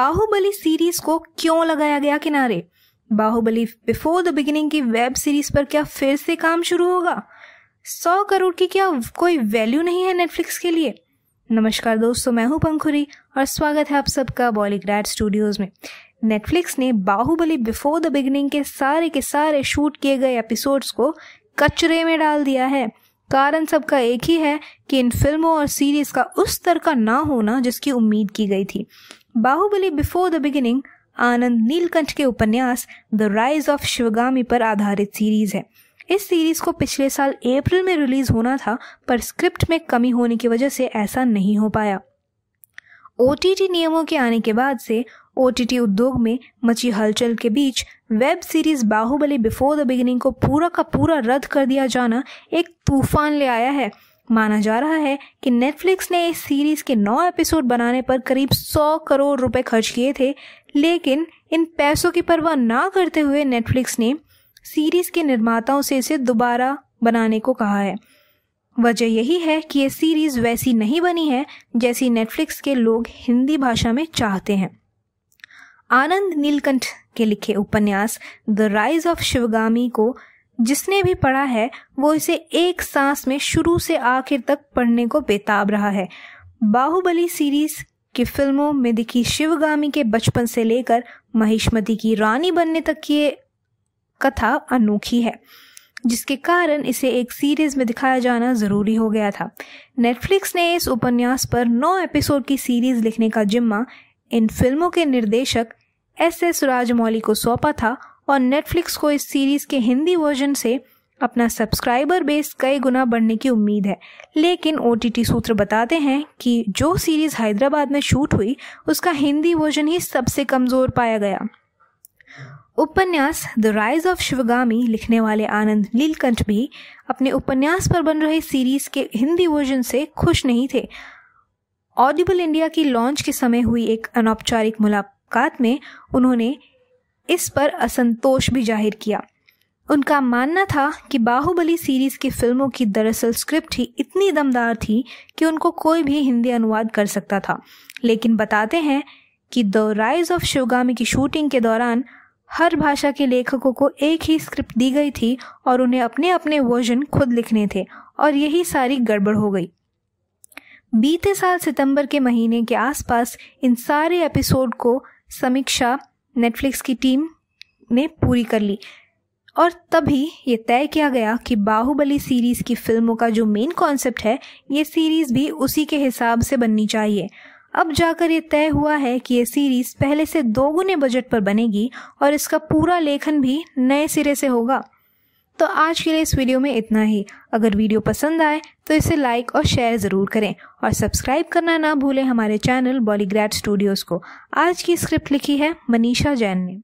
Baahubali series को क्यों लगाया गया किनारे? बाहुबली बिफोर द बिगिनिंग की वेब सीरीज पर क्या फिर से काम शुरू होगा? 100 करोड़ की क्या कोई वैल्यू नहीं है नेटफ्लिक्स के लिए? नमस्कार दोस्तों, मैं हूं पंखुरी और स्वागत है आप सबका बॉलीग्रैड स्टूडियोज में। नेटफ्लिक्स ने बाहुबली बिफोर द बिगिनिंग के सारे शूट किए गए एपिसोड्स को कचरे में डाल दिया है। कारण सबका एक ही है कि इन फिल्मों और सीरीज का उस स्तर का ना होना जिसकी उम्मीद की गई थी। बाहुबली बिफोर द बिगिनिंग आनंद नीलकंठ के उपन्यास द राइज ऑफ शिवगामी पर आधारित सीरीज है। इस सीरीज को पिछले साल अप्रैल में रिलीज होना था, पर स्क्रिप्ट में कमी होने की वजह से ऐसा नहीं हो पाया। ओटीटी नियमों के आने के बाद से ओटीटी उद्योग में मची हलचल के बीच web series Baahubali before the beginning को पूरा का पूरा रद्द कर दिया जाना एक तूफान ले आया है। माना जा रहा है कि नेटफ्लिक्स ने इस सीरीज के 9 एपिसोड बनाने पर करीब 100 करोड़ रुपए खर्च किए थे, लेकिन इन पैसों की परवाह ना करते हुए नेटफ्लिक्स ने सीरीज के निर्माताओं से इसे दोबारा बनाने को कहा है। वजह यही है कि ये सीरीज वैसी नहीं बनी है जैसी नेटफ्लिक्स के लोग हिंदी भाषा में चाहते हैं। आनंद नीलकंठ के लिखे उपन्यास द राइज ऑफ शिवगामी को जिसने भी पढ़ा है वो इसे एक सांस में शुरू से आखिर तक पढ़ने को बेताब रहा है। बाहुबली सीरीज की फिल्मों में दिखी शिवगामी के बचपन से लेकर महिष्मती की रानी बनने तक की कथा अनोखी है, जिसके कारण इसे एक सीरीज में दिखाया जाना जरूरी हो गया था। नेटफ्लिक्स ने इस उपन्यास पर 9 एपिसोड की सीरीज लिखने का जिम्मा इन फिल्मों के निर्देशक एस राजमौली को सौंपा था और नेटफ्लिक्स को इस सीरीज के हिंदी वर्जन से अपना सब्सक्राइबर बेस कई गुना बढ़ने की उम्मीद है। लेकिन ओटीटी सूत्र बताते हैं कि जो सीरीज हैदराबाद में शूट हुई उसका हिंदी वर्जन ही सबसे कमजोर पाया गया। उपन्यास द राइज ऑफ शिवगामी लिखने वाले आनंद नीलकंठ भी अपने उपन्यास पर बन रहे सीरीज के हिंदी वर्जन से खुश नहीं थे। ऑडिबल इंडिया की लॉन्च के समय हुई एक अनौपचारिक मुलाकात में उन्होंने इस पर असंतोष भी जाहिर किया। उनका मानना था कि बाहुबली सीरीज की फिल्मों की दरअसल स्क्रिप्ट ही इतनी दमदार थी कि उनको कोई भी हिंदी अनुवाद कर सकता था। लेकिन बताते हैं कि द राइज ऑफ शिवगामी की शूटिंग के दौरान हर भाषा के लेखकों को एक ही स्क्रिप्ट दी गई थी और उन्हें अपने अपने वर्जन खुद लिखने थे और यही सारी गड़बड़ हो गई। बीते साल सितंबर के महीने के आसपास इन सारे एपिसोड को समीक्षा नेटफ्लिक्स की टीम ने पूरी कर ली और तभी ये तय किया गया कि बाहुबली सीरीज की फिल्मों का जो मेन कॉन्सेप्ट है ये सीरीज भी उसी के हिसाब से बननी चाहिए। अब जाकर ये तय हुआ है कि ये सीरीज पहले से 2 गुने बजट पर बनेगी और इसका पूरा लेखन भी नए सिरे से होगा। तो आज के लिए इस वीडियो में इतना ही। अगर वीडियो पसंद आए तो इसे लाइक और शेयर ज़रूर करें और सब्सक्राइब करना ना भूलें हमारे चैनल बॉलीग्रैड स्टूडियोज़ को। आज की स्क्रिप्ट लिखी है मनीषा जैन ने।